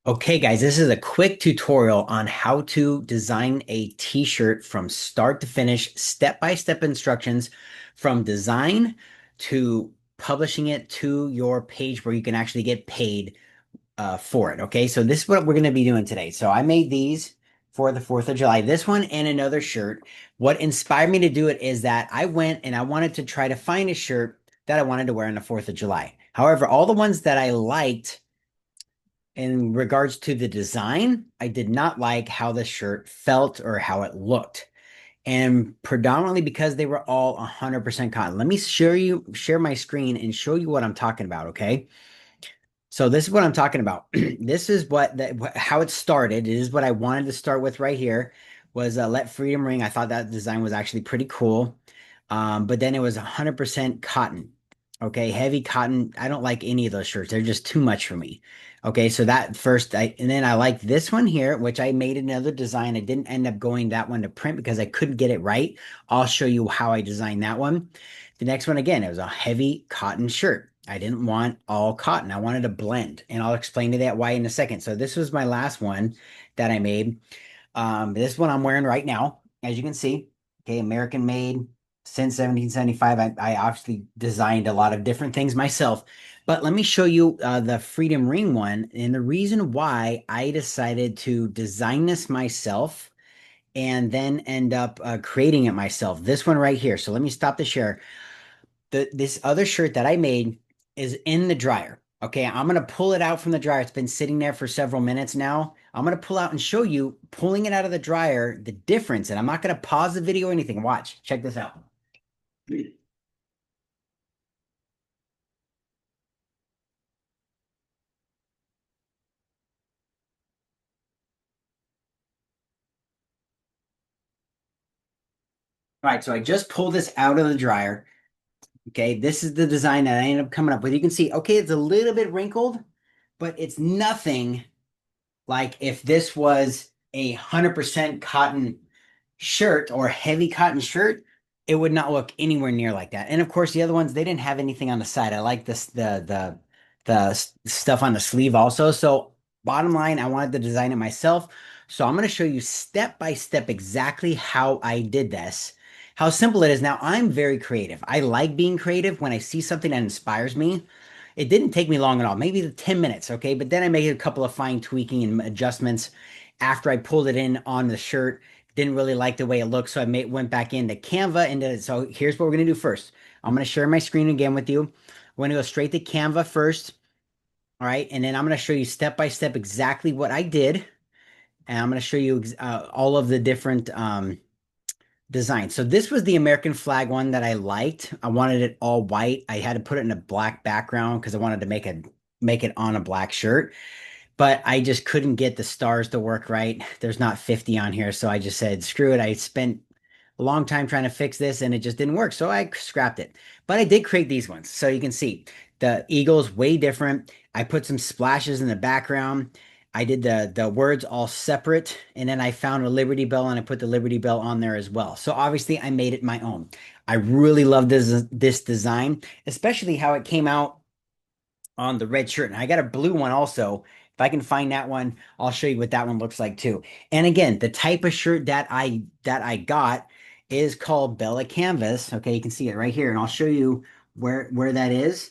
Okay, guys, this is a quick tutorial on how to design a t-shirt from start to finish, step-by-step instructions from design to publishing it to your page where you can actually get paid for it. Okay, so this is what we're going to be doing today. So I made these for the 4th of July, this one and another shirt. What inspired me to do it is that I went and I wanted to try to find a shirt that I wanted to wear on the 4th of July. However, all the ones that I liked in regards to the design, I did not like how the shirt felt or how it looked. And predominantly because they were all 100% cotton. Let me share my screen and show you what I'm talking about, okay? So this is what I'm talking about. This is how it started. It is what I wanted to start with right here was Let Freedom Ring. I thought that design was actually pretty cool. But then it was 100% cotton. Okay, heavy cotton. I don't like any of those shirts. They're just too much for me. Okay, so that first, and then I like this one here, which I made another design. I didn't end up going that one to print because I couldn't get it right. I'll show you how I designed that one. The next one, again, it was a heavy cotton shirt. I didn't want all cotton. I wanted a blend, and I'll explain to that why in a second. So this was my last one that I made. This one I'm wearing right now, as you can see. Okay, American made since 1775. I obviously designed a lot of different things myself, but let me show you the Freedom Ring one and the reason why I decided to design this myself and then end up creating it myself. This one right here. So let me stop the share. This other shirt that I made is in the dryer. Okay, I'm gonna pull it out from the dryer. It's been sitting there for several minutes now. I'm gonna pull out and show you pulling it out of the dryer, the difference. And I'm not gonna pause the video or anything. Watch, check this out. All right, so I just pulled this out of the dryer. Okay, this is the design that I ended up coming up with. You can see, okay, it's a little bit wrinkled, but it's nothing like if this was 100% cotton shirt or heavy cotton shirt, it would not look anywhere near like that. And of course, the other ones, they didn't have anything on the side. I like this the stuff on the sleeve also. So bottom line, I wanted to design it myself. So I'm going to show you step by step exactly how I did this. How simple it is. Now, I'm very creative. I like being creative when I see something that inspires me. It didn't take me long at all, maybe 10 minutes, okay? But then I made a couple of fine tweaking and adjustments after I pulled it in on the shirt. Didn't really like the way it looked, so went back into Canva. So here's what we're going to do first. I'm going to share my screen again with you. We're going to go straight to Canva first, all right? And then I'm going to show you step by step exactly what I did. And I'm going to show you all of the different design. So this was the American flag one that I liked. I wanted it all white. I had to put it in a black background because I wanted to make it on a black shirt, but I just couldn't get the stars to work right. There's not 50 on here, so I just said screw it. I spent a long time trying to fix this and it just didn't work, so I scrapped it. But I did create these ones. So you can see the eagle's way different. I put some splashes in the background. I did the words all separate, and then I found a Liberty Bell and I put the Liberty Bell on there as well. So obviously I made it my own. I really love this design, especially how it came out on the red shirt. And I got a blue one also. If I can find that one, I'll show you what that one looks like too. And again, the type of shirt that I got is called Bella Canvas. Okay, you can see it right here, and I'll show you where that is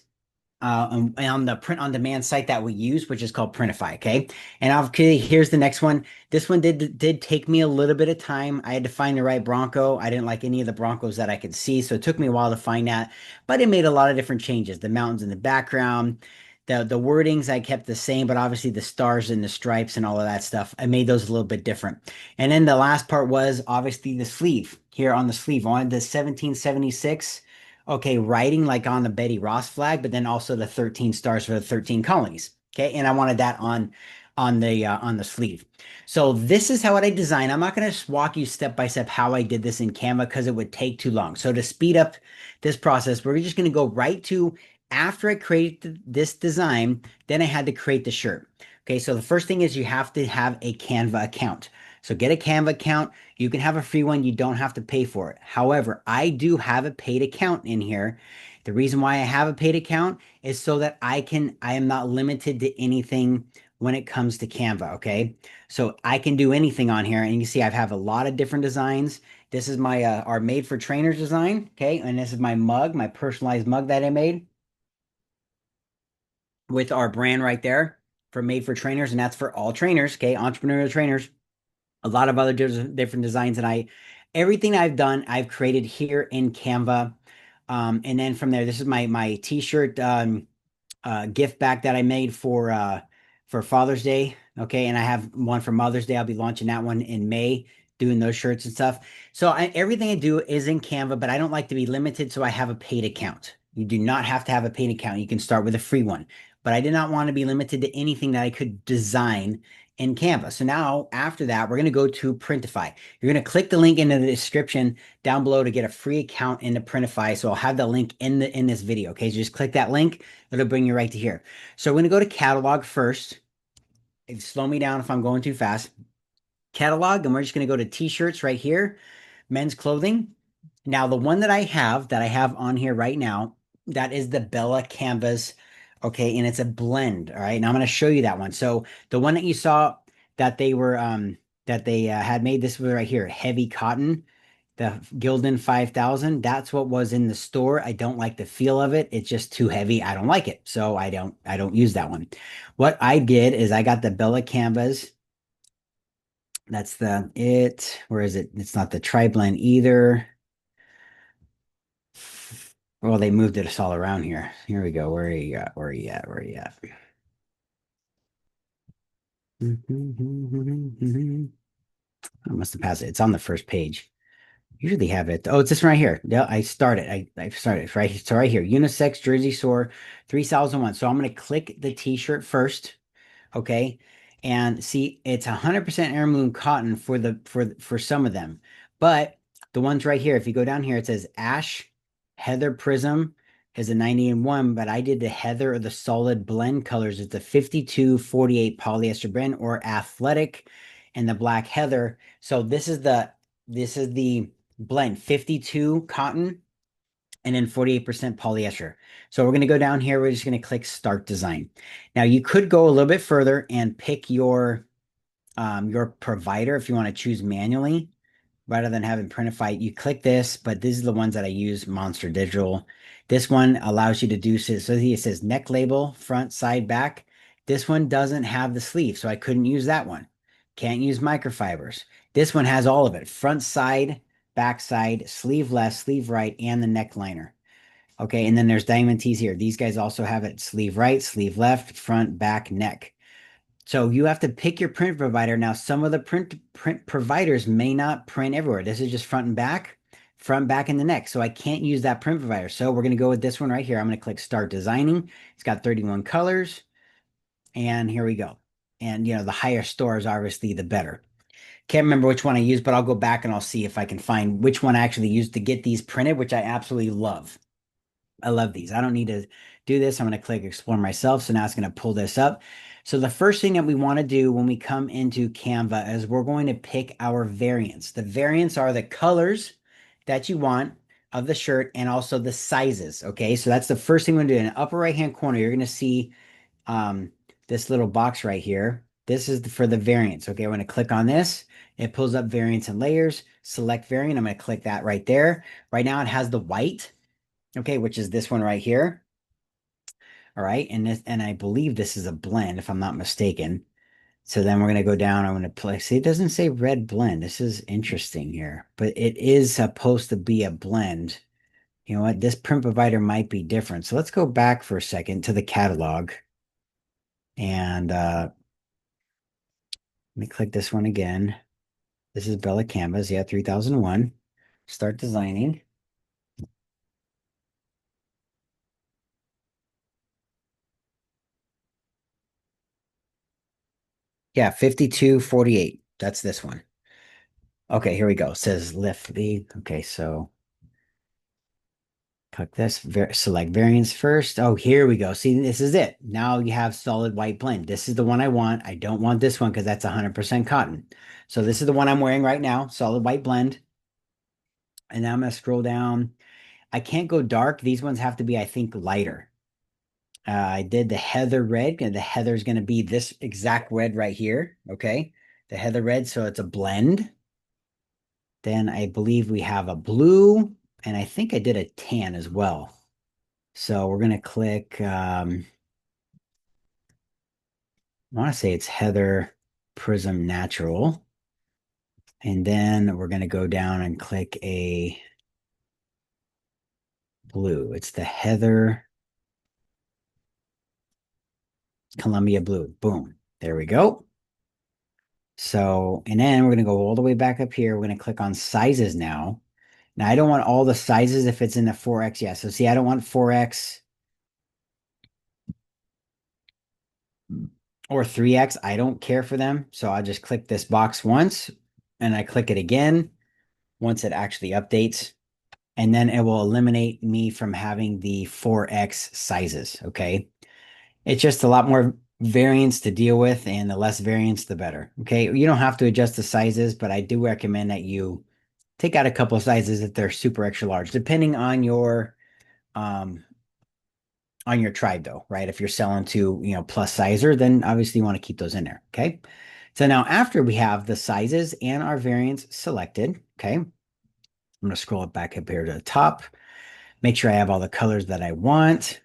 on the print on demand site that we use, which is called Printify. Okay. And okay, here's the next one. This one did take me a little bit of time. I had to find the right Bronco. I didn't like any of the Broncos that I could see. So it took me a while to find that, but it made a lot of different changes. The mountains in the background, the wordings I kept the same, but obviously the stars and the stripes and all of that stuff, I made those a little bit different. And then the last part was obviously the sleeve here on the sleeve. I wanted the 1776. Okay, writing like on the Betty Ross flag, but then also the 13 stars for the 13 colonies. Okay, and I wanted that on the sleeve. So this is how I design. I'm not going to walk you step by step how I did this in Canva because it would take too long. So to speed up this process, we're just going to go right to after I created this design, then I had to create the shirt. Okay, so the first thing is you have to have a Canva account. So get a Canva account. You can have a free one. You don't have to pay for it. However, I do have a paid account in here. The reason why I have a paid account is so that I am not limited to anything when it comes to Canva. Okay. So I can do anything on here. And you can see I have a lot of different designs. This is my our made for trainers design. Okay. And this is my mug, my personalized mug that I made with our brand right there for made for trainers. And that's for all trainers. Okay. Entrepreneurial trainers. A lot of other different designs. And everything I've done, I've created here in Canva. And then from there, this is my t-shirt gift back that I made for Father's Day. Okay, and I have one for Mother's Day. I'll be launching that one in May, doing those shirts and stuff. So everything I do is in Canva, but I don't like to be limited, so I have a paid account. You do not have to have a paid account. You can start with a free one. But I did not want to be limited to anything that I could design in Canva. So now after that, we're going to go to Printify. You're going to click the link in the description down below to get a free account into Printify. So I'll have the link in this video. Okay, so just click that link. It'll bring you right to here. So we're going to go to catalog first. Slow me down if I'm going too fast. Catalog, and we're just going to go to t-shirts right here, men's clothing. Now, the one that I have on here right now, that is the Bella Canvas. Okay, and it's a blend. All right, now I'm going to show you that one. So the one that you saw that they were that they had made, this was right here, heavy cotton, the Gildan 5000. That's what was in the store. I don't like the feel of it. It's just too heavy. I don't like it. So I don't use that one. What I did is I got the Bella Canvas. That's where is it? It's not the tri blend either. Well, they moved it all around here. Here we go. Where are you at? Where are you at? Where are you at? I must have passed it. It's on the first page. Usually have it. Oh, it's this one right here. Yeah, I started right. So right here, unisex jersey sore 3001. So I'm gonna click the t-shirt first. Okay. And see, it's 100% heirloom cotton for some of them. But the ones right here, if you go down here, it says Ash Heather Prism is a 90 and 1, but I did the Heather or the solid blend colors. It's a 5248 polyester blend or athletic and the black Heather. So this is the blend 52 cotton and then 48% polyester. So we're going to go down here. We're just going to click start design. Now you could go a little bit further and pick your provider if you want to choose manually rather than having Printify. You click this, but these are the ones that I use, Monster Digital. This one allows you to do so. It says neck label, front, side, back. This one doesn't have the sleeve, so I couldn't use that one. Can't use microfibers. This one has all of it: front, side, back side, sleeve left, sleeve right, and the neck liner. Okay, and then there's diamond tees here. These guys also have it sleeve right, sleeve left, front, back, neck. So you have to pick your print provider. Now, some of the print providers may not print everywhere. This is just front, back, and the neck. So I can't use that print provider. So we're going to go with this one right here. I'm going to click Start Designing. It's got 31 colors. And here we go. And, the higher stores, obviously, the better. Can't remember which one I used, but I'll go back and I'll see if I can find which one I actually used to get these printed, which I absolutely love. I love these. I don't need to do this. I'm going to click explore myself. So now it's going to pull this up. So the first thing that we want to do when we come into Canva is we're going to pick our variants. The variants are the colors that you want of the shirt and also the sizes. Okay. So that's the first thing we're going to do. In the upper right hand corner, you're going to see um, this little box right here. This is for the variants. Okay. I'm going to click on this. It pulls up variants and layers. Select variant. I'm going to click that right there. Right now it has the white. Okay, which is this one right here. All right, and I believe this is a blend, if I'm not mistaken. So then we're gonna go down. I'm gonna play. See, it doesn't say red blend. This is interesting here, but it is supposed to be a blend. You know what? This print provider might be different. So let's go back for a second to the catalog, and let me click this one again. This is Bella Canvas, yeah, 3001. Start designing. Yeah, 5248. That's this one. Okay, here we go. It says lift the. Okay, so click this, select variants first. Oh, here we go. See, this is it. Now you have solid white blend. This is the one I want. I don't want this one because that's 100% cotton. So this is the one I'm wearing right now, solid white blend. And now I'm going to scroll down. I can't go dark. These ones have to be, I think, lighter. I did the heather red, and the heather is going to be this exact red right here. Okay. The heather red, so it's a blend. Then I believe we have a blue, and I think I did a tan as well. So we're going to click, I want to say it's Heather Prism Natural. And then we're going to go down and click a blue. It's the Heather Columbia Blue. Boom. There we go. So, and then we're going to go all the way back up here. We're going to click on sizes now. Now, I don't want all the sizes if it's in the 4X. Yeah. So, see, I don't want 4X or 3X. I don't care for them. So, I'll just click this box once and I click it again once it actually updates. And then it will eliminate me from having the 4X sizes. Okay. It's just a lot more variance to deal with, and the less variance, the better. Okay. You don't have to adjust the sizes, but I do recommend that you take out a couple of sizes if they're super extra large, depending um on your tribe though, right? If you're selling to, plus sizer, then obviously you want to keep those in there. Okay. So now after we have the sizes and our variants selected, okay, I'm going to scroll it back up here to the top, make sure I have all the colors that I want.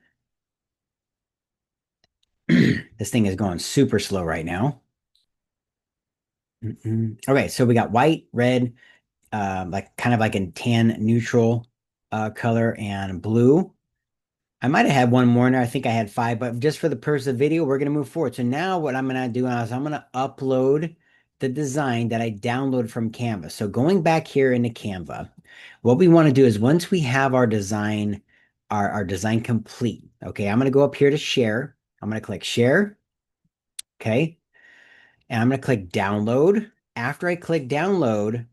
This thing is going super slow right now. Okay, so we got white, red, like kind of like a tan neutral color, and blue. I might have had one more in there. I think I had five, but just for the purpose of the video, we're going to move forward. So now what I'm going to do is I'm going to upload the design that I downloaded from Canva. So going back here into Canva, what we want to do is once we have our design, our design complete, okay, I'm going to go up here to share. I'm going to click share. Okay. And I'm going to click download. After I click download,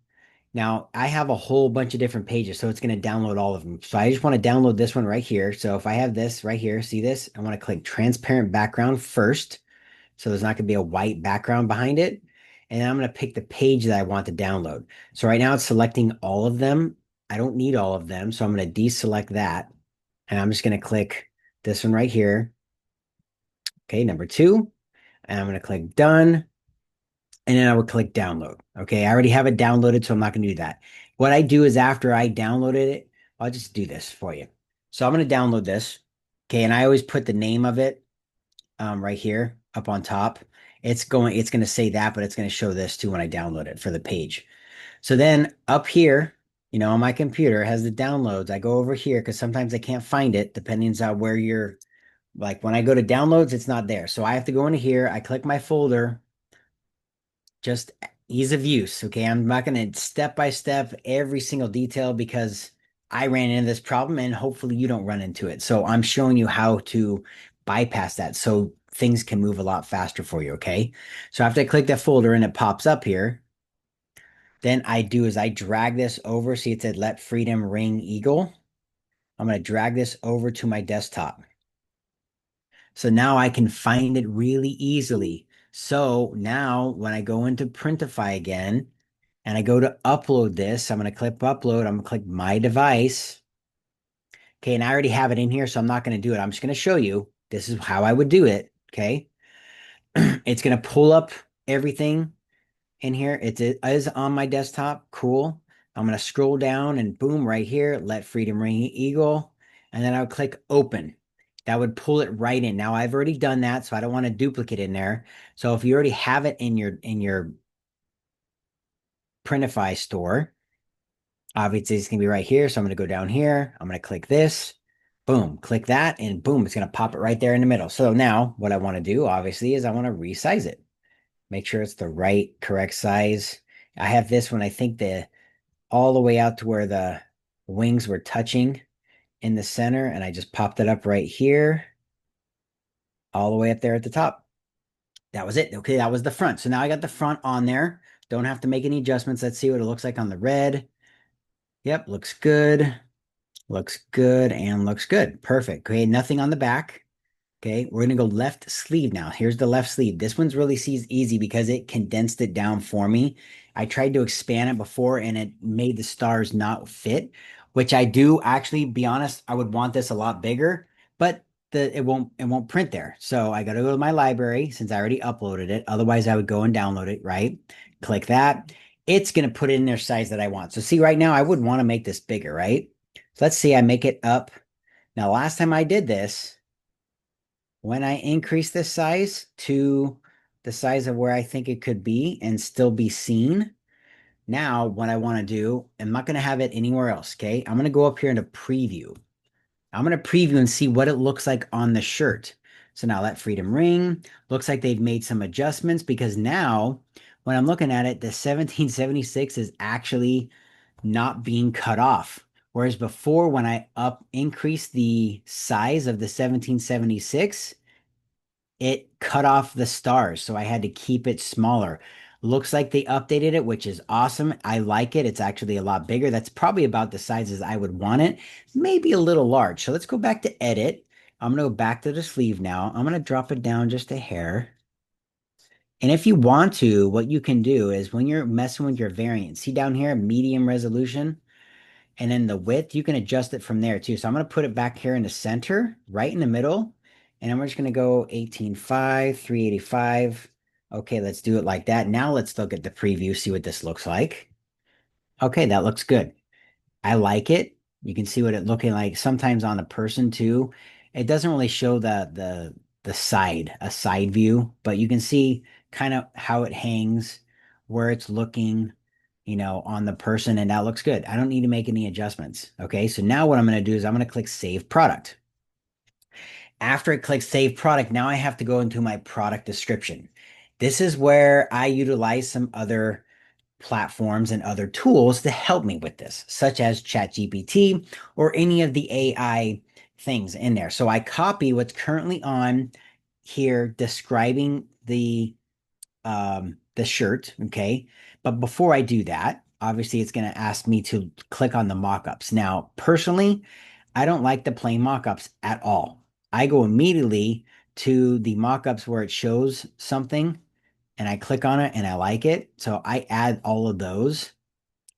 now I have a whole bunch of different pages, so it's going to download all of them. So I just want to download this one right here. So if I have this right here, see this? I want to click transparent background first. So there's not going to be a white background behind it. And I'm going to pick the page that I want to download. So right now it's selecting all of them. I don't need all of them. So I'm going to deselect that. And I'm just going to click this one right here. Okay, number 2. And I'm going to click done. And then I would click download. Okay, I already have it downloaded, so I'm not going to do that. What I do is after I downloaded it, I'll just do this for you. So I'm going to download this. Okay, and I always put the name of it right here up on top. It's going to say that, but it's going to show this too when I download it for the page. So then up here, on my computer, it has the downloads. I go over here because sometimes I can't find it depending on where you're. Like when I go to downloads, it's not there. So I have to go into here. I click my folder, just ease of use. Okay. I'm not going to step by step every single detail because I ran into this problem and hopefully you don't run into it. So I'm showing you how to bypass that so things can move a lot faster for you. Okay. So after I click that folder and it pops up here, then I drag this over. See, it said let freedom ring eagle. I'm going to drag this over to my desktop. So now I can find it really easily. So now when I go into Printify again, and I go to upload this, I'm going to click upload. I'm going to click my device. Okay. And I already have it in here, so I'm not going to do it. I'm just going to show you. This is how I would do it. Okay. It's going to pull up everything in here. It is on my desktop. Cool. I'm going to scroll down and boom, right here, let freedom ring eagle. And then I would click open. That would pull it right in. Now I've already done that, so I don't want to duplicate in there. So if you already have it in your Printify store, obviously, it's going to be right here. So I'm going to go down here. I'm going to click this. Boom, click that, and boom, it's going to pop it right there in the middle. So now what I want to do, obviously, is I want to resize it. Make sure it's the right, correct size. I have this one, I think all the way out to where the wings were touching in the center, and I just popped it up right here, all the way up there at the top. That was it. Okay, that was the front. So now I got the front on there. Don't have to make any adjustments. Let's see what it looks like on the red. Yep, looks good. Looks good and looks good. Perfect. Okay, nothing on the back. Okay, we're going to go left sleeve now. Here's the left sleeve. This one's really easy because it condensed it down for me. I tried to expand it before and it made the stars not fit, which I do actually, be honest, I would want this a lot bigger, but it won't print there. So I got to go to my library since I already uploaded it. Otherwise, I would go and download it, right? Click that. It's going to put it in their size that I want. So see right now, I would want to make this bigger, right? So let's see, I make it up. Now, last time I did this, when I increase this size to the size of where I think it could be and still be seen, now what I want to do, I'm not going to have it anywhere else, okay? I'm going to go up here into preview. I'm going to preview and see what it looks like on the shirt. So now let freedom ring. Looks like they've made some adjustments because now when I'm looking at it, the 1776 is actually not being cut off. Whereas before, when I increased the size of the 1776, it cut off the stars. So I had to keep it smaller. Looks like they updated it, which is awesome. I like it. It's actually a lot bigger. That's probably about the sizes I would want it. Maybe a little large. So let's go back to edit. I'm going to go back to the sleeve now. I'm going to drop it down just a hair. And if you want to, what you can do is when you're messing with your variant, see down here, medium resolution, and then the width, you can adjust it from there too. So I'm going to put it back here in the center, right in the middle. And I'm just going to go 18.5, 385. Okay, let's do it like that. Now let's look at the preview, see what this looks like. Okay, that looks good. I like it. You can see what it looking like sometimes on a person too. It doesn't really show the a side view, but you can see kind of how it hangs, where it's looking, on the person, and that looks good. I don't need to make any adjustments. Okay, so now what I'm going to do is I'm going to click Save Product. After I click Save Product, now I have to go into my product description. This is where I utilize some other platforms and other tools to help me with this, such as ChatGPT or any of the AI things in there. So I copy what's currently on here describing the shirt, okay? But before I do that, obviously it's going to ask me to click on the mockups. Now, personally, I don't like the plain mockups at all. I go immediately to the mockups where it shows something and I click on it and I like it. So I add all of those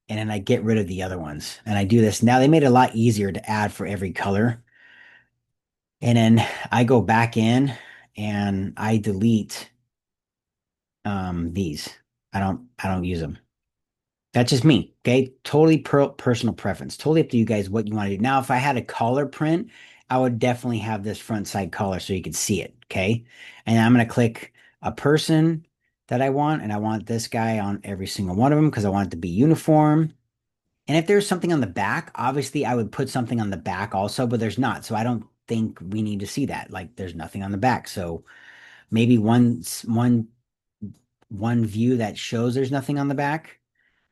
and then I get rid of the other ones. And I do this. Now they made it a lot easier to add for every color. And then I go back in and I delete these. I don't use them. That's just me. Okay. Totally personal preference. Totally up to you guys what you want to do. Now, if I had a collar print, I would definitely have this front side collar so you could see it. Okay. And I'm going to click a person that I want, and I want this guy on every single one of them because I want it to be uniform. And if there's something on the back, obviously I would put something on the back also, but there's not. So I don't think we need to see that. Like there's nothing on the back. So maybe one view that shows there's nothing on the back,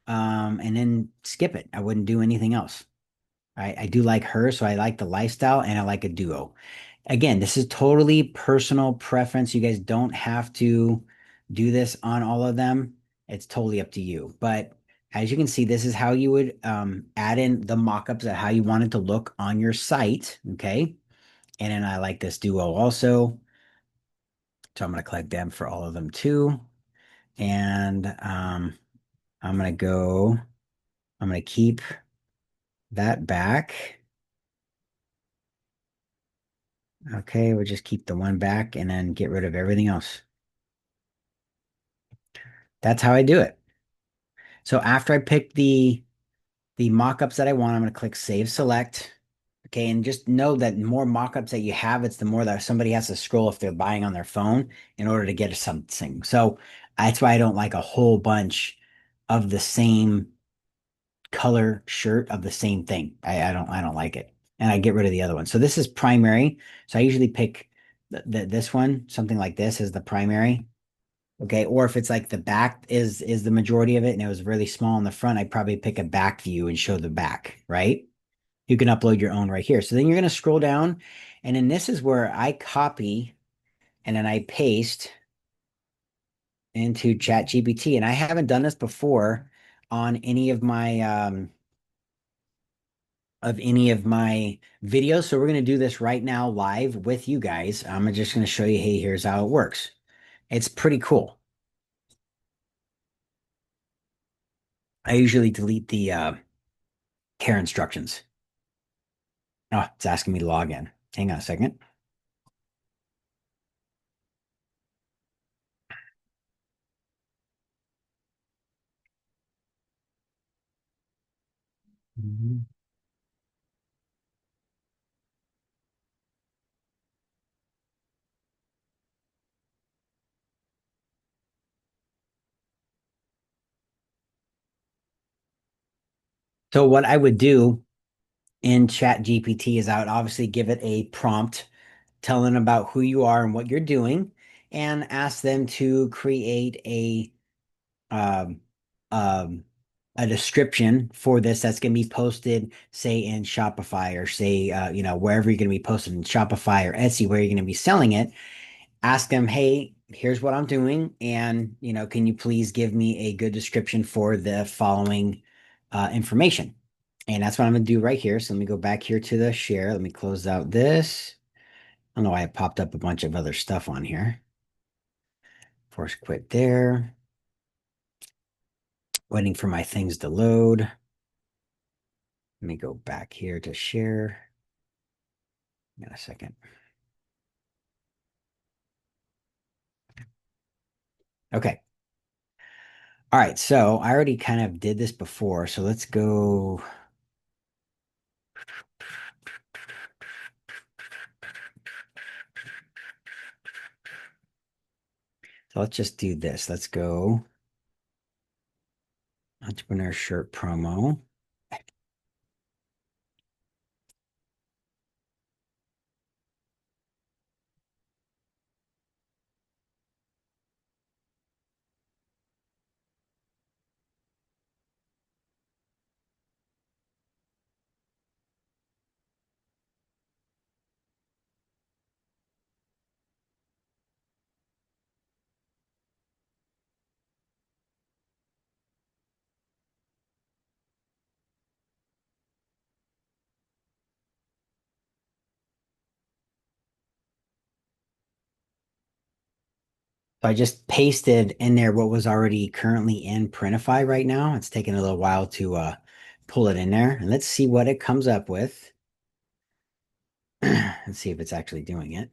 and then skip it. I wouldn't do anything else. I do like her, so I like the lifestyle and I like a duo. Again, this is totally personal preference. You guys don't have to do this on all of them. It's totally up to you. But as you can see, this is how you would add in the mockups of how you want it to look on your site. Okay. And then I like this duo also. So I'm going to click them for all of them too. And I'm going to go, I'm going to keep that back. Okay, we'll just keep the one back and then get rid of everything else. That's how I do it. So after I pick the mockups that I want, I'm going to click Save Select. Okay, and just know that the more mockups that you have, it's the more that somebody has to scroll if they're buying on their phone in order to get something. So that's why I don't like a whole bunch of the same color shirt of the same thing. I don't like it. And I get rid of the other one. So this is primary. So I usually pick this one, something like this is the primary. Okay. Or if it's like the back is the majority of it and it was really small in the front, I'd probably pick a back view and show the back, right? You can upload your own right here. So then you're going to scroll down and then this is where I copy and then I paste into ChatGPT. And I haven't done this before on any of my videos. So we're going to do this right now live with you guys. I'm just going to show you, hey, here's how it works. It's pretty cool. I usually delete the care instructions. Oh, it's asking me to log in. Hang on a second. Mhm. So what I would do in Chat GPT is I would obviously give it a prompt telling about who you are and what you're doing, and ask them to create um, um, a description for this that's going to be posted, say in Shopify, or say wherever you're going to be posted in Shopify or Etsy, where you're going to be selling it. Ask them, hey, here's what I'm doing, and can you please give me a good description for the following information? And that's what I'm going to do right here. So let me go back here to the share. Let me close out this. I don't know why it popped up a bunch of other stuff on here. Force quit there. Waiting for my things to load. Let me go back here to share. In a second. Okay. All right. So I already kind of did this before. So let's go. So let's just do this. Let's go entrepreneur shirt promo. So I just pasted in there what was already currently in Printify right now. It's taking a little while to pull it in there. And let's see what it comes up with. Let's see if it's actually doing it.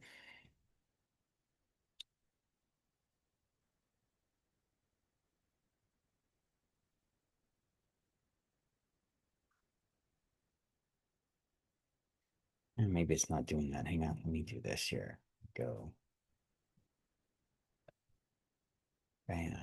And maybe it's not doing that. Hang on. Let me do this here. Go. Bam.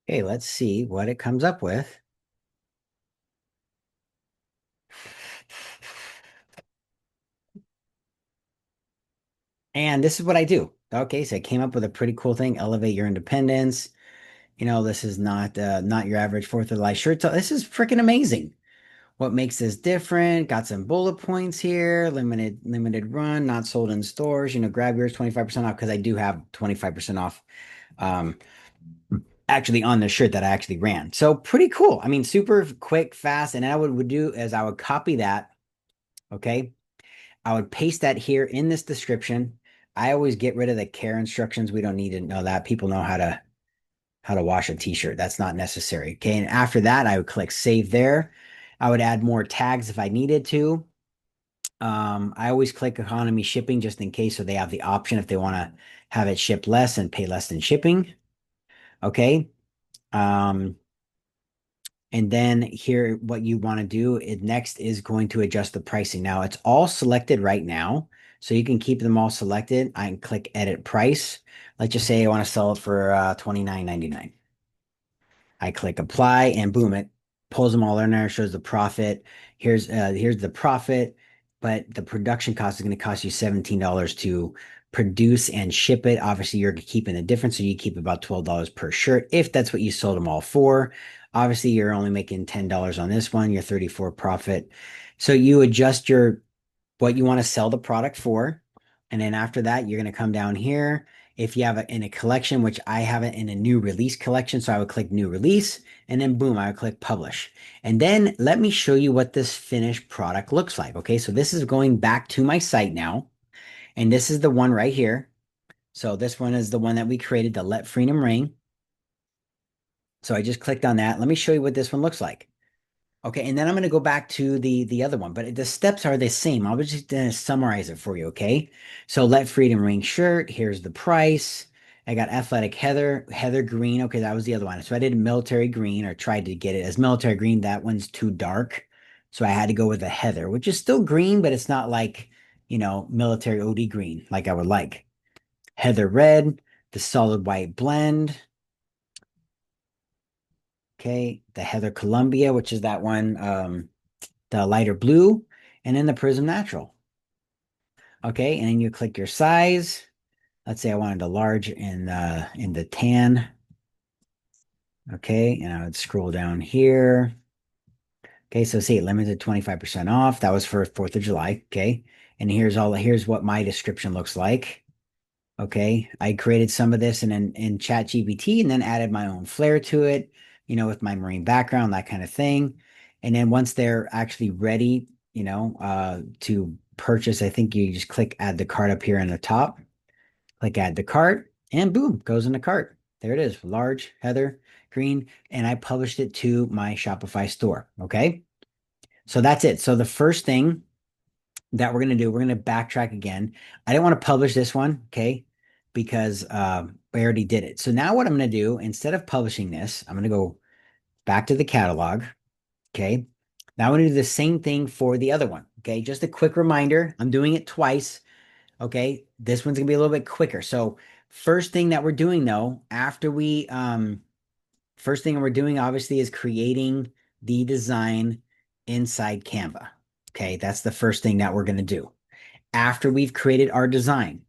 Okay, let's see what it comes up with. And this is what I do. Okay, so I came up with a pretty cool thing. Elevate your independence. This is not your average Fourth of July shirt. So this is freaking amazing. What makes this different? Got some bullet points here. Limited run, not sold in stores. Grab yours 25% off, because I do have 25% off um actually on the shirt that I actually ran. So pretty cool. I mean, super quick, fast. And I would do is I would copy that. Okay. I would paste that here in this description. I always get rid of the care instructions. We don't need to know that. People know how to wash a t-shirt. That's not necessary. Okay. And after that, I would click save there. I would add more tags if I needed to. I always click economy shipping just in case, so they have the option if they want to have it shipped less and pay less than shipping. Okay. Um, and then here, what you want to do is next is going to adjust the pricing. Now it's all selected right now, so you can keep them all selected. I can click edit price. Let's just say I want to sell it for $29.99. I click apply, and boom, it pulls them all in there, shows the profit. Here's the profit, but the production cost is going to cost you $17 to produce and ship it. Obviously, you're keeping the difference, so you keep about $12 per shirt if that's what you sold them all for. Obviously, you're only making $10 on this one, your 34 profit. So you adjust your what you want to sell the product for. And then after that, you're going to come down here. If you have it in a collection, which I have it in a new release collection, so I would click new release and then boom, I would click publish. And then let me show you what this finished product looks like. Okay, so this is going back to my site now. And this is the one right here. So this one is the one that we created, the Let Freedom Ring. So I just clicked on that. Let me show you what this one looks like. Okay, and then I'm going to go back to the other one, but the steps are the same. I was just going to summarize it for you, okay? So Let Freedom Ring shirt. Here's the price. I got athletic heather green. Okay, that was the other one. So I did military green, or tried to get it as military green. That one's too dark. So I had to go with a heather, which is still green, but it's not like, military OD green like I would like. Heather red, the solid white blend. Okay, the Heather Columbia, which is that one, the lighter blue, and then the Prism Natural. Okay, and then you click your size. Let's say I wanted a large in the tan. Okay, and I would scroll down here. Okay, so see, limited 25% off. That was for 4th of July. Okay, and here's what my description looks like. Okay, I created some of this in Chat GPT and then added my own flair to it, with my marine background, that kind of thing. And then once they're actually ready, to purchase, I think you just click add the cart up here in the top, click add the cart, and boom, goes in the cart. There it is, large heather green, and I published it to my Shopify store. Okay, so that's it. So the first thing that we're going to do, we're going to backtrack again. I didn't want to publish this one, okay, because I already did it. So now what I'm going to do, instead of publishing this, I'm going to go back to the catalog, okay. Now I'm going to do the same thing for the other one, okay. Just a quick reminder, I'm doing it twice, okay. This one's going to be a little bit quicker. So first thing that we're doing though, first thing we're doing obviously is creating the design inside Canva. Okay, that's the first thing that we're going to do. After we've created our design,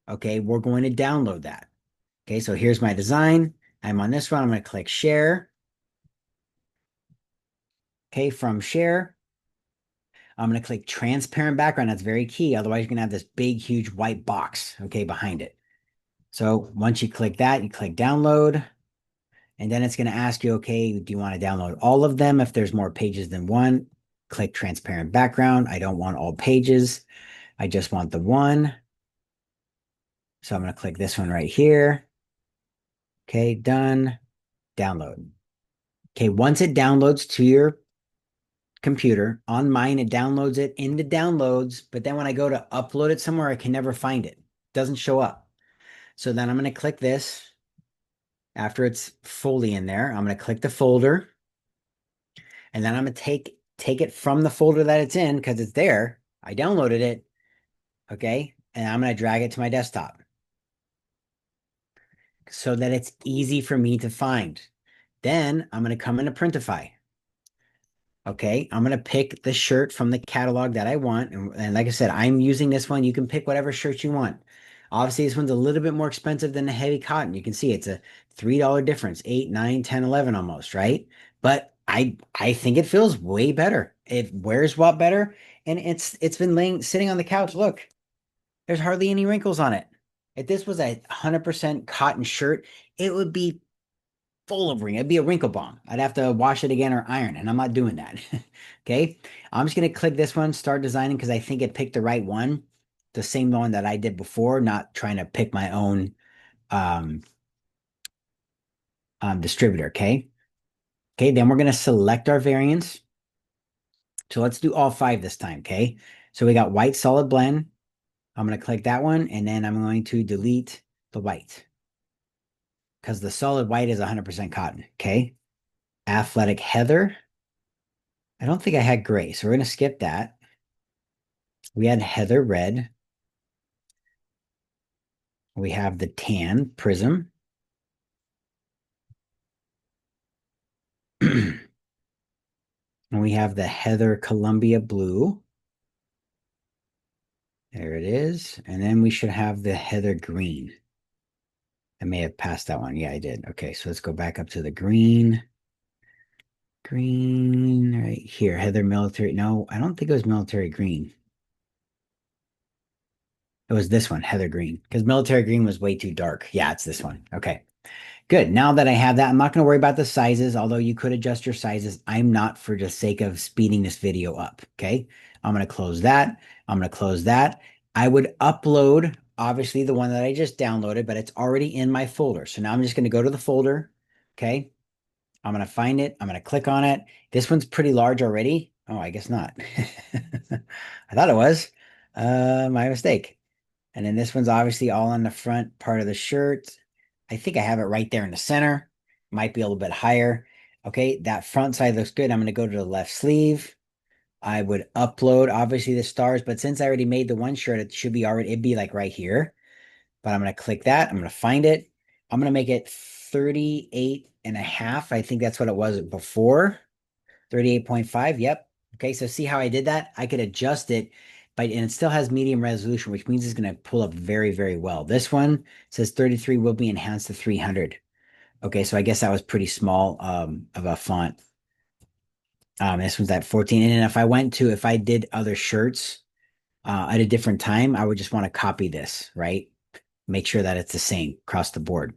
okay, we're going to download that. Okay, so here's my design. I'm on this one. I'm going to click share. Okay, from share, I'm going to click transparent background. That's very key. Otherwise, you're going to have this big, huge white box, okay, behind it. So once you click that, you click download. And then it's going to ask you, okay, do you want to download all of them? If there's more pages than one, click transparent background. I don't want all pages. I just want the one. So I'm going to click this one right here. Okay, done. Download. Okay, once it downloads to your computer, on mine, it downloads it into downloads. But then when I go to upload it somewhere, I can never find it. It doesn't show up. So then I'm going to click this. After it's fully in there, I'm going to click the folder. And then I'm going to take it from the folder that it's in because it's there. I downloaded it. Okay. And I'm going to drag it to my desktop so that it's easy for me to find. Then I'm going to come into Printify. Okay. I'm going to pick the shirt from the catalog that I want. And like I said, I'm using this one. You can pick whatever shirt you want. Obviously, this one's a little bit more expensive than the heavy cotton. You can see it's a $3 difference, 8, 9, 10, 11 almost, right? But I think it feels way better. It wears a lot better. And it's been sitting on the couch. Look, there's hardly any wrinkles on it. If this was a 100% cotton shirt, it would be full of wrinkles. It'd be a wrinkle bomb. I'd have to wash it again or iron, and I'm not doing that. Okay. I'm just gonna click this one, start designing, because I think it picked the right one, the same one that I did before, not trying to pick my own um, distributor. Okay. Okay. Then we're gonna select our variants. So let's do all 5 this time. Okay. So we got white solid blend. I'm gonna click that one, and then I'm going to delete the white because the solid white is 100% cotton. Okay. Athletic heather. I don't think I had gray, so we're going to skip that. We had heather red. We have the tan prism. And we have the heather Columbia blue. There it is. And then we should have the heather green. I may have passed that one. Yeah, I did. Okay, so let's go back up to the green. Green right here. Heather military. No, I don't think it was military green. It was this one, heather green, because military green was way too dark. Yeah, it's this one. Okay. Good. Now that I have that, I'm not going to worry about the sizes, although you could adjust your sizes. I'm not for the sake of speeding this video up. Okay. I'm going to close that. I'm going to close that. I would upload, obviously, the one that I just downloaded, but it's already in my folder. So now I'm just going to go to the folder. Okay. I'm going to find it. I'm going to click on it. This one's pretty large already. Oh, I guess not. I thought it was. My mistake. And then this one's obviously all on the front part of the shirt. I think I have it right there in the center. Might be a little bit higher. Okay, that front side looks good. I'm going to go to the left sleeve. I would upload obviously the stars, but since I already made the one shirt, it should be already, it'd be like right here. But I'm going to click that. I'm going to find it. I'm going to make it 38 and a half. I think that's what it was before. 38.5. Yep. Okay. So see how I did that? I could adjust it, but and it still has medium resolution, which means it's going to pull up very, very well. This one says 33 will be enhanced to 300. Okay. So I guess that was pretty small of a font. This one's at 14. And then if I did other shirts at a different time, I would just want to copy this, right? Make sure that it's the same across the board.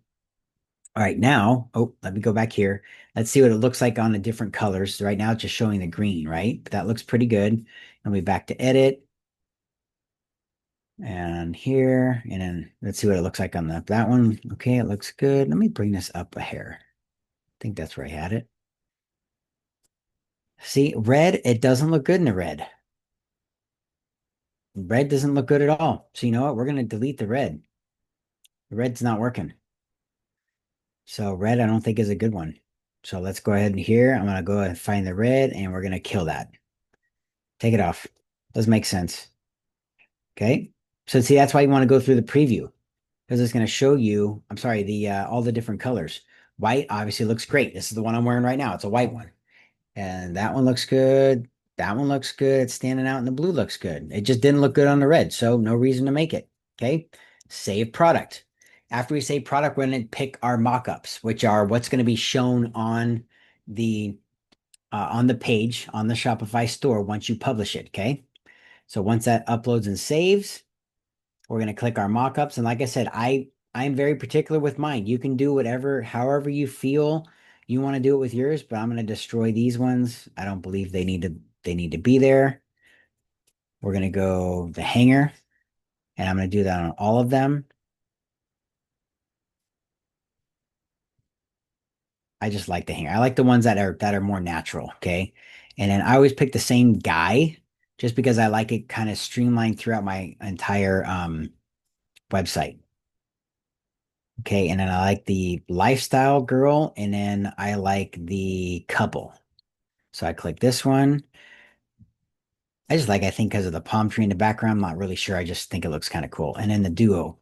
All right, now, oh, let me go back here. Let's see what it looks like on the different colors. Right now, it's just showing the green, right? But that looks pretty good. And we back to edit and here, and then let's see what it looks like on that one. Okay, it looks good. Let me bring this up a hair. I think that's where I had it. See, red, it doesn't look good in the red. Red doesn't look good at all. So you know what? We're going to delete the red. The red's not working. So red, I don't think is a good one. So let's go ahead and here, I'm going to go ahead and find the red and we're going to kill that. Take it off. Does make sense. Okay. So see, that's why you want to go through the preview because it's going to show you, I'm sorry, the all the different colors. White obviously looks great. This is the one I'm wearing right now. It's a white one. And that one looks good. That one looks good. It's standing out and the blue looks good. It just didn't look good on the red. So no reason to make it. Okay. Save product. After we save product, we're going to pick our mockups, which are what's going to be shown on the page on the Shopify store once you publish it. Okay. So once that uploads and saves, we're going to click our mockups. And like I said, I'm very particular with mine. You can do whatever, however you feel you want to do it with yours, but I'm going to destroy these ones. I don't believe they need to be there. We're going to go the hanger and I'm going to do that on all of them. I just like the hanger. I like the ones that are more natural. Okay. And then I always pick the same guy just because I like it kind of streamlined throughout my entire website. Okay, and then I like the lifestyle girl, and then I like the couple. So I click this one. I just like, I think because of the palm tree in the background, I'm not really sure. I just think it looks kind of cool. And then the duo,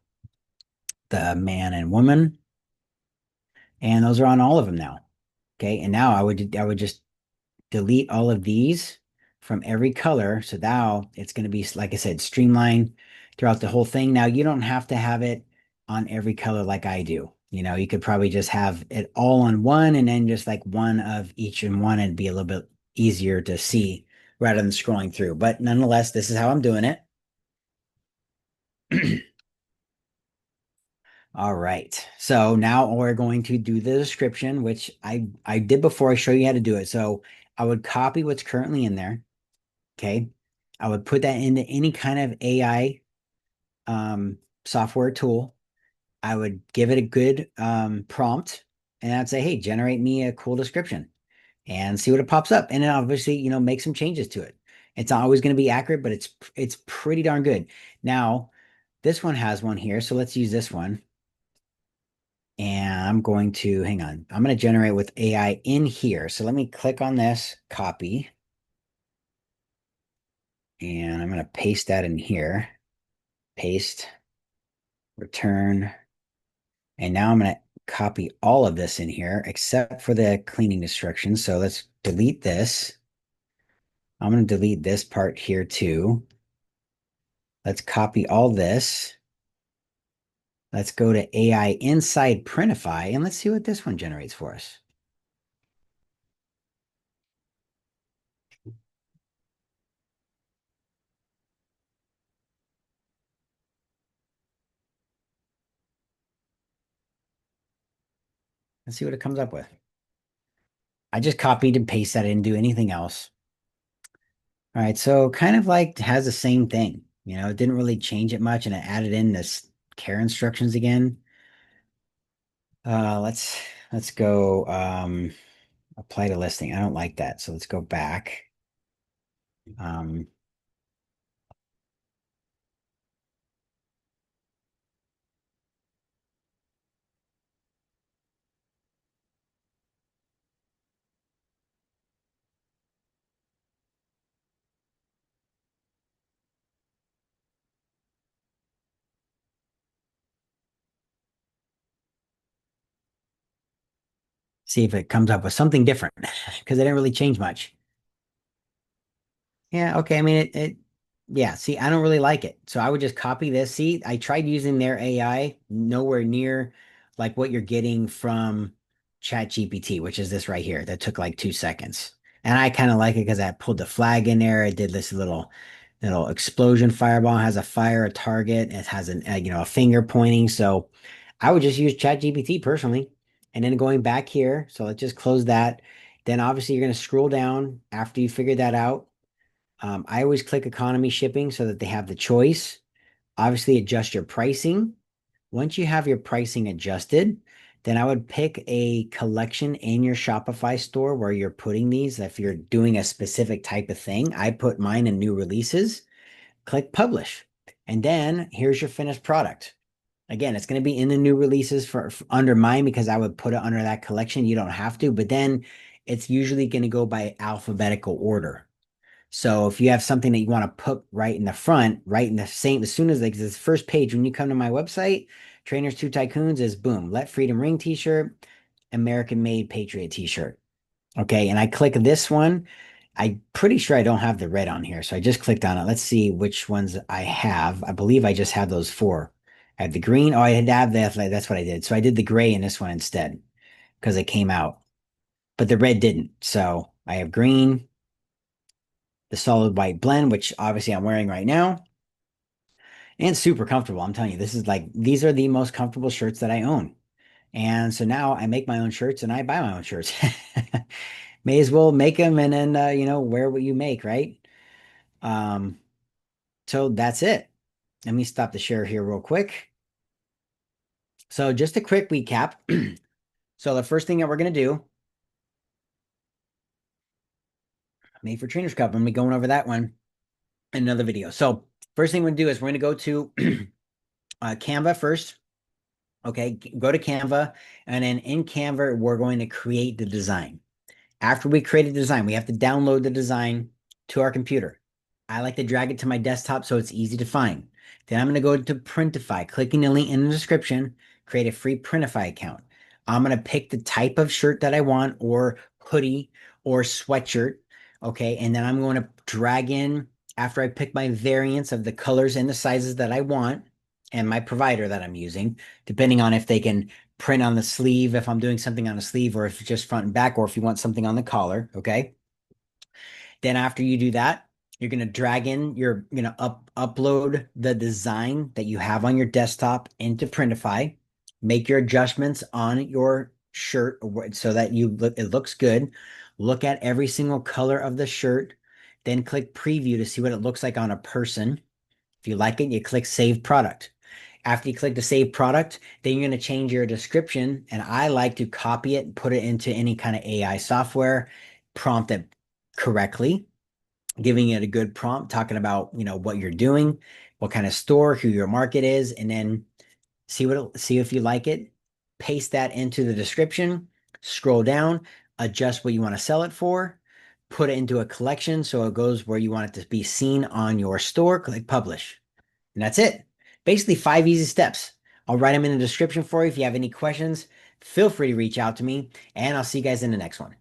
the man and woman, and those are on all of them now. Okay, and now I would just delete all of these from every color. So now it's going to be, like I said, streamlined throughout the whole thing. Now you don't have to have it on every color like I do. You know, you could probably just have it all on one and then just like one of each in one and be a little bit easier to see rather than scrolling through. But nonetheless, this is how I'm doing it. All right. So now we're going to do the description, which I did before I show you how to do it. So I would copy what's currently in there. Okay. I would put that into any kind of AI software tool. I would give it a good prompt and I'd say, hey, generate me a cool description and see what it pops up. And then obviously, make some changes to it. It's not always going to be accurate, but it's pretty darn good. Now, this one has one here. So let's use this one. And I'm going to, hang on, I'm going to generate with AI in here. So let me click on this, copy, and I'm going to paste that in here. Paste, return. And now I'm going to copy all of this in here except for the cleaning instructions. So let's delete this. I'm going to delete this part here too. Let's copy all this. Let's go to AI inside Printify and let's see what this one generates for us. Let's see what it comes up with. I just copied and pasted. I didn't do anything else. All right, so kind of like has the same thing. It didn't really change it much, and it added in this care instructions again. Let's go apply to listing. I don't like that, so let's go back. Um, See if it comes up with something different because it didn't really change much. Yeah, okay. I mean, yeah, see, I don't really like it. So I would just copy this. See, I tried using their AI, nowhere near like what you're getting from ChatGPT, which is this right here. That took like 2 seconds. And I kind of like it because I pulled the flag in there. I did this little explosion fireball. It has a fire, a target. It has a finger pointing. So I would just use ChatGPT personally. And then going back here, so let's just close that. Then obviously you're going to scroll down after you figure that out. I always click economy shipping so that they have the choice. Obviously, adjust your pricing. Once you have your pricing adjusted, then I would pick a collection in your Shopify store where you're putting these. If you're doing a specific type of thing, I put mine in new releases. Click publish. And then here's your finished product. Again, it's going to be in the new releases for under mine because I would put it under that collection. You don't have to, but then it's usually going to go by alphabetical order. So if you have something that you want to put right in the front, right in the same, as soon as like this first page, when you come to my website, Trainers Two Tycoons is boom, Let Freedom Ring t-shirt, American Made Patriot t-shirt. Okay. And I click this one. I'm pretty sure I don't have the red on here. So I just clicked on it. Let's see which ones I have. I believe I just have those four. I have the green. Oh, I had to have the athletic. That's what I did. So I did the gray in this one instead because it came out, but the red didn't. So I have green, the solid white blend, which obviously I'm wearing right now, and super comfortable. I'm telling you, this is like, these are the most comfortable shirts that I own. And so now I make my own shirts and I buy my own shirts. May as well make them and then, wear what you make, right? Um, so that's it. Let me stop the share here real quick. So just a quick recap. So the first thing that we're going to do, Made for Trainers Cup, I'm going to be going over that one in another video. So first thing we're going to do is we're going to go to Canva first. Okay, go to Canva, and then in Canva, we're going to create the design. After we create a design, we have to download the design to our computer. I like to drag it to my desktop so it's easy to find. Then I'm going to go to Printify, clicking the link in the description, create a free Printify account. I'm going to pick the type of shirt that I want, or hoodie, or sweatshirt. Okay, and then I'm going to drag in, after I pick my variants of the colors and the sizes that I want, and my provider that I'm using, depending on if they can print on the sleeve, if I'm doing something on a sleeve, or if it's just front and back, or if you want something on the collar. Okay. Then after you do that, you're going to drag in you're going to upload the design that you have on your desktop into Printify, make your adjustments on your shirt so that it looks good. Look at every single color of the shirt, then click preview to see what it looks like on a person. If you like it, you click save product. After you click the save product, then you're going to change your description. And I like to copy it and put it into any kind of AI software, prompt it correctly, giving it a good prompt, talking about, what you're doing, what kind of store, who your market is, and then see if you like it. Paste that into the description, scroll down, adjust what you want to sell it for, put it into a collection so it goes where you want it to be seen on your store, click publish. And that's it. Basically, 5 easy steps. I'll write them in the description for you. If you have any questions, feel free to reach out to me, and I'll see you guys in the next one.